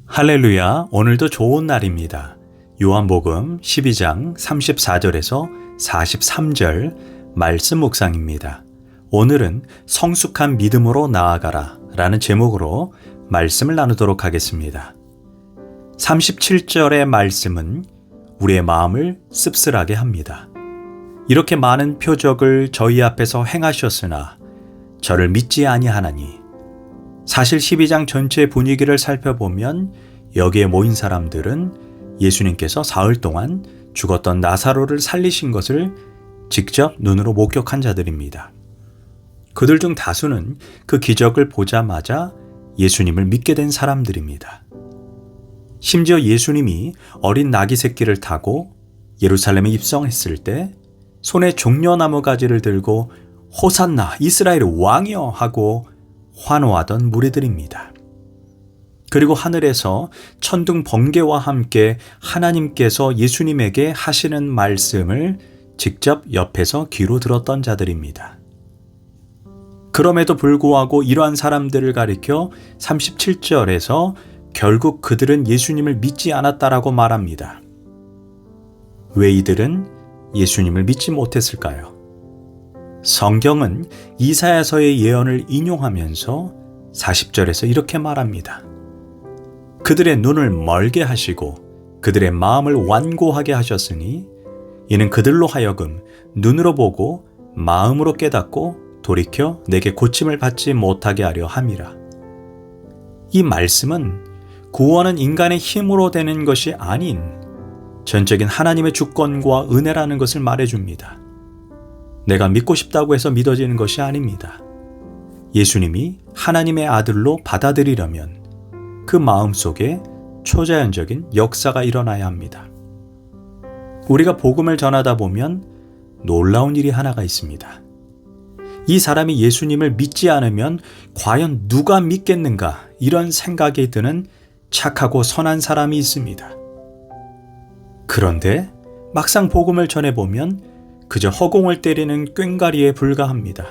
할렐루야, 오늘도 좋은 날입니다. 요한복음 12장 34절에서 43절 말씀 묵상입니다. 오늘은 성숙한 믿음으로 나아가라 라는 제목으로 말씀을 나누도록 하겠습니다. 37절의 말씀은 우리의 마음을 씁쓸하게 합니다. 이렇게 많은 표적을 저희 앞에서 행하셨으나 저를 믿지 아니하나니. 사실 12장 전체 분위기를 살펴보면 여기에 모인 사람들은 예수님께서 사흘 동안 죽었던 나사로를 살리신 것을 직접 눈으로 목격한 자들입니다. 그들 중 다수는 그 기적을 보자마자 예수님을 믿게 된 사람들입니다. 심지어 예수님이 어린 나귀 새끼를 타고 예루살렘에 입성했을 때 손에 종려나무 가지를 들고 호산나 이스라엘의 왕이여 하고 환호하던 무리들입니다. 그리고 하늘에서 천둥 번개와 함께 하나님께서 예수님에게 하시는 말씀을 직접 옆에서 귀로 들었던 자들입니다. 그럼에도 불구하고 이러한 사람들을 가리켜 37절에서 결국 그들은 예수님을 믿지 않았다라고 말합니다. 왜 이들은 예수님을 믿지 못했을까요? 성경은 이사야서의 예언을 인용하면서 40절에서 이렇게 말합니다. 그들의 눈을 멀게 하시고 그들의 마음을 완고하게 하셨으니 이는 그들로 하여금 눈으로 보고 마음으로 깨닫고 돌이켜 내게 고침을 받지 못하게 하려 함이라. 이 말씀은 구원은 인간의 힘으로 되는 것이 아닌 전적인 하나님의 주권과 은혜라는 것을 말해줍니다. 내가 믿고 싶다고 해서 믿어지는 것이 아닙니다. 예수님이 하나님의 아들로 받아들이려면 그 마음속에 초자연적인 역사가 일어나야 합니다. 우리가 복음을 전하다 보면 놀라운 일이 하나가 있습니다. 이 사람이 예수님을 믿지 않으면 과연 누가 믿겠는가 이런 생각이 드는 착하고 선한 사람이 있습니다. 그런데 막상 복음을 전해보면 그저 허공을 때리는 꽹과리에 불과합니다.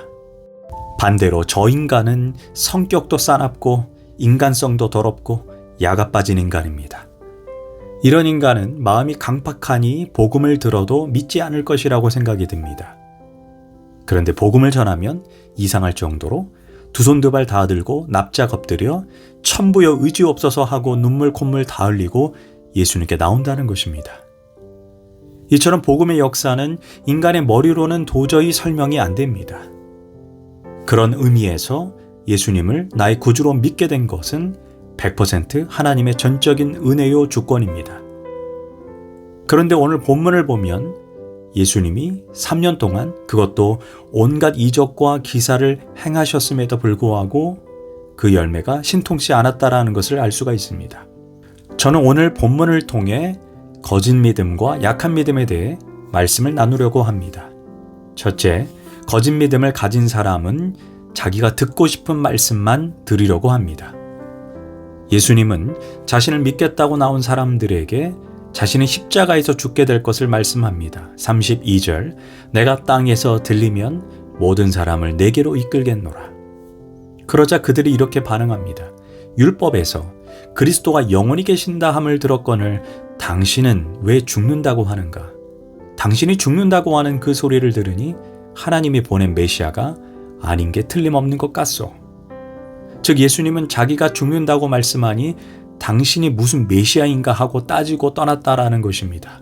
반대로 저 인간은 성격도 싸납고 인간성도 더럽고 야가 빠진 인간입니다. 이런 인간은 마음이 강팍하니 복음을 들어도 믿지 않을 것이라고 생각이 듭니다. 그런데 복음을 전하면 이상할 정도로 두 손 두 발 다 들고 납작 엎드려 천부여 의지 없어서 하고 눈물 콧물 다 흘리고 예수님께 나온다는 것입니다. 이처럼 복음의 역사는 인간의 머리로는 도저히 설명이 안 됩니다. 그런 의미에서 예수님을 나의 구주로 믿게 된 것은 100% 하나님의 전적인 은혜요 주권입니다. 그런데 오늘 본문을 보면 예수님이 3년 동안 그것도 온갖 이적과 기사를 행하셨음에도 불구하고 그 열매가 신통치 않았다라는 것을 알 수가 있습니다. 저는 오늘 본문을 통해 거짓 믿음과 약한 믿음에 대해 말씀을 나누려고 합니다. 첫째, 거짓 믿음을 가진 사람은 자기가 듣고 싶은 말씀만 들으려고 합니다. 예수님은 자신을 믿겠다고 나온 사람들에게 자신의 십자가에서 죽게 될 것을 말씀합니다. 32절, 내가 땅에서 들리면 모든 사람을 내게로 이끌겠노라. 그러자 그들이 이렇게 반응합니다. 율법에서 그리스도가 영원히 계신다 함을 들었거늘 당신은 왜 죽는다고 하는가? 당신이 죽는다고 하는 그 소리를 들으니 하나님이 보낸 메시아가 아닌 게 틀림없는 것 같소. 즉 예수님은 자기가 죽는다고 말씀하니 당신이 무슨 메시아인가 하고 따지고 떠났다라는 것입니다.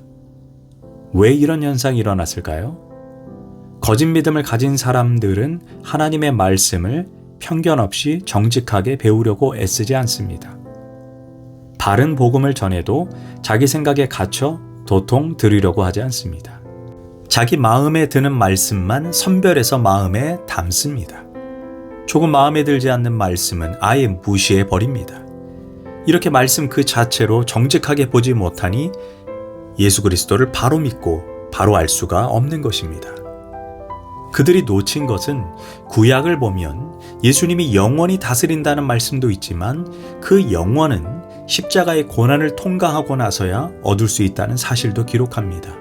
왜 이런 현상이 일어났을까요? 거짓 믿음을 가진 사람들은 하나님의 말씀을 편견 없이 정직하게 배우려고 애쓰지 않습니다. 바른 복음을 전해도 자기 생각에 갇혀 도통 들으려고 하지 않습니다. 자기 마음에 드는 말씀만 선별해서 마음에 담습니다. 조금 마음에 들지 않는 말씀은 아예 무시해 버립니다. 이렇게 말씀 그 자체로 정직하게 보지 못하니 예수 그리스도를 바로 믿고 바로 알 수가 없는 것입니다. 그들이 놓친 것은 구약을 보면 예수님이 영원히 다스린다는 말씀도 있지만 그 영원은 십자가의 고난을 통과하고 나서야 얻을 수 있다는 사실도 기록합니다.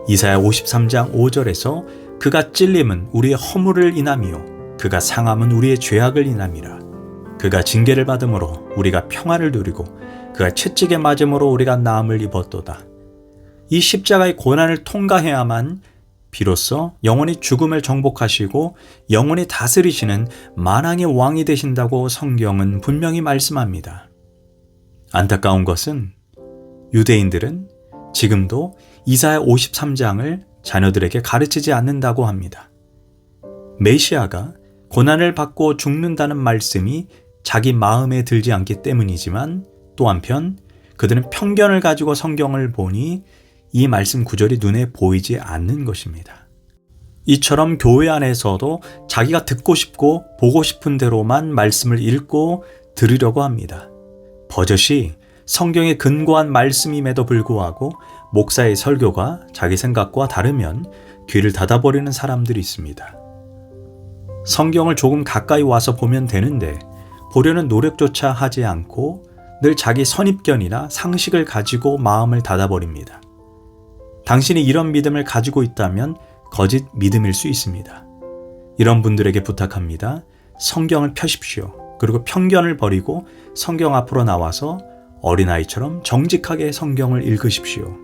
이사야 53장 5절에서 그가 찔림은 우리의 허물을 인함이요 그가 상함은 우리의 죄악을 인함이라. 그가 징계를 받음으로 우리가 평안을 누리고 그가 채찍에 맞음으로 우리가 나음을 입었도다. 이 십자가의 고난을 통과해야만 비로소 영원히 죽음을 정복하시고 영원히 다스리시는 만왕의 왕이 되신다고 성경은 분명히 말씀합니다. 안타까운 것은 유대인들은 지금도 이사야 53장을 자녀들에게 가르치지 않는다고 합니다. 메시아가 고난을 받고 죽는다는 말씀이 자기 마음에 들지 않기 때문이지만 또 한편 그들은 편견을 가지고 성경을 보니 이 말씀 구절이 눈에 보이지 않는 것입니다. 이처럼 교회 안에서도 자기가 듣고 싶고 보고 싶은 대로만 말씀을 읽고 들으려고 합니다. 버젓이 성경에 근거한 말씀임에도 불구하고 목사의 설교가 자기 생각과 다르면 귀를 닫아버리는 사람들이 있습니다. 성경을 조금 가까이 와서 보면 되는데 보려는 노력조차 하지 않고 늘 자기 선입견이나 상식을 가지고 마음을 닫아버립니다. 당신이 이런 믿음을 가지고 있다면 거짓 믿음일 수 있습니다. 이런 분들에게 부탁합니다. 성경을 펴십시오. 그리고 편견을 버리고 성경 앞으로 나와서 어린아이처럼 정직하게 성경을 읽으십시오.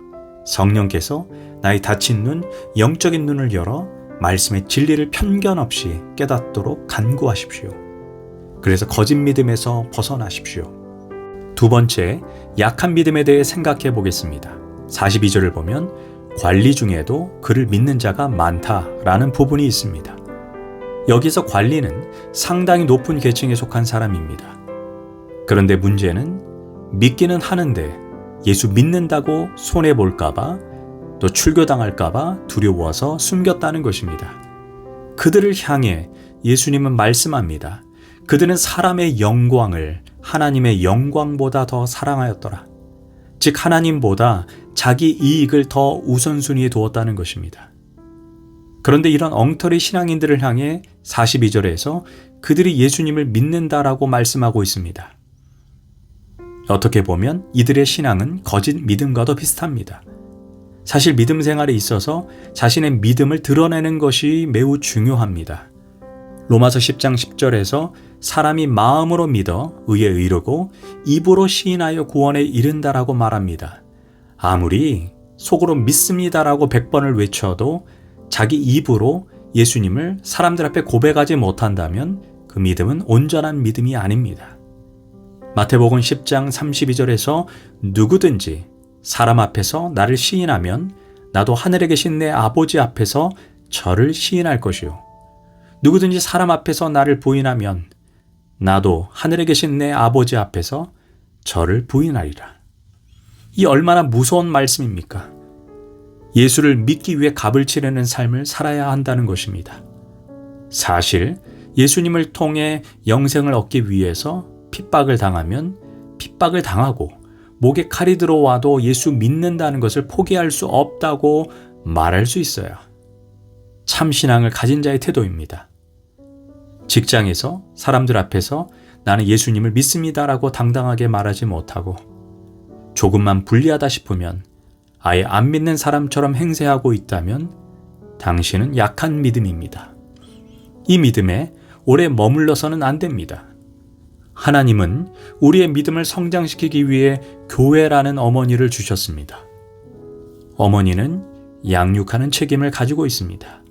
성령께서 나의 닫힌 눈, 영적인 눈을 열어 말씀의 진리를 편견 없이 깨닫도록 간구하십시오. 그래서 거짓 믿음에서 벗어나십시오. 두 번째, 약한 믿음에 대해 생각해 보겠습니다. 42절을 보면 관리 중에도 그를 믿는 자가 많다라는 부분이 있습니다. 여기서 관리는 상당히 높은 계층에 속한 사람입니다. 그런데 문제는 믿기는 하는데 예수 믿는다고 손해볼까봐 또 출교당할까봐 두려워서 숨겼다는 것입니다. 그들을 향해 예수님은 말씀합니다. 그들은 사람의 영광을 하나님의 영광보다 더 사랑하였더라. 즉 하나님보다 자기 이익을 더 우선순위에 두었다는 것입니다. 그런데 이런 엉터리 신앙인들을 향해 42절에서 그들이 예수님을 믿는다라고 말씀하고 있습니다. 어떻게 보면 이들의 신앙은 거짓 믿음과도 비슷합니다. 사실 믿음 생활에 있어서 자신의 믿음을 드러내는 것이 매우 중요합니다. 로마서 10장 10절에서 사람이 마음으로 믿어 의에 이르고 입으로 시인하여 구원에 이른다라고 말합니다. 아무리 속으로 믿습니다라고 100번을 외쳐도 자기 입으로 예수님을 사람들 앞에 고백하지 못한다면 그 믿음은 온전한 믿음이 아닙니다. 마태복음 10장 32절에서 누구든지 사람 앞에서 나를 시인하면 나도 하늘에 계신 내 아버지 앞에서 저를 시인할 것이요. 누구든지 사람 앞에서 나를 부인하면 나도 하늘에 계신 내 아버지 앞에서 저를 부인하리라. 이 얼마나 무서운 말씀입니까? 예수를 믿기 위해 값을 치르는 삶을 살아야 한다는 것입니다. 사실 예수님을 통해 영생을 얻기 위해서 핍박을 당하면 핍박을 당하고 목에 칼이 들어와도 예수 믿는다는 것을 포기할 수 없다고 말할 수 있어요. 참 신앙을 가진 자의 태도입니다. 직장에서 사람들 앞에서 나는 예수님을 믿습니다라고 당당하게 말하지 못하고 조금만 불리하다 싶으면 아예 안 믿는 사람처럼 행세하고 있다면 당신은 약한 믿음입니다. 이 믿음에 오래 머물러서는 안 됩니다. 하나님은 우리의 믿음을 성장시키기 위해 교회라는 어머니를 주셨습니다. 어머니는 양육하는 책임을 가지고 있습니다.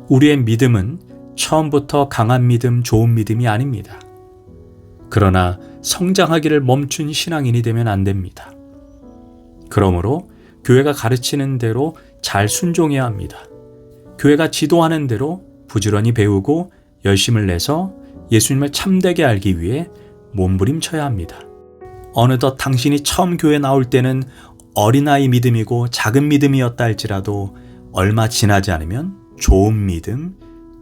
우리의 믿음은 처음부터 강한 믿음, 좋은 믿음이 아닙니다. 그러나 성장하기를 멈춘 신앙인이 되면 안 됩니다. 그러므로 교회가 가르치는 대로 잘 순종해야 합니다. 교회가 지도하는 대로 부지런히 배우고 열심을 내서 예수님을 참되게 알기 위해 몸부림쳐야 합니다. 어느덧 당신이 처음 교회 나올 때는 어린아이 믿음이고 작은 믿음이었다 할지라도 얼마 지나지 않으면 좋은 믿음,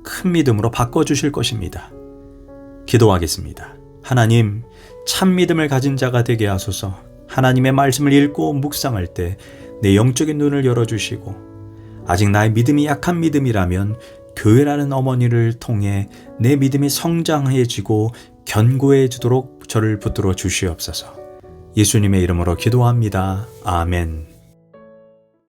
큰 믿음으로 바꿔주실 것입니다. 기도하겠습니다. 하나님, 참 믿음을 가진 자가 되게 하소서. 하나님의 말씀을 읽고 묵상할 때 내 영적인 눈을 열어주시고 아직 나의 믿음이 약한 믿음이라면 교회라는 어머니를 통해 내 믿음이 성장해지고 견고해지도록 저를 붙들어 주시옵소서. 예수님의 이름으로 기도합니다. 아멘.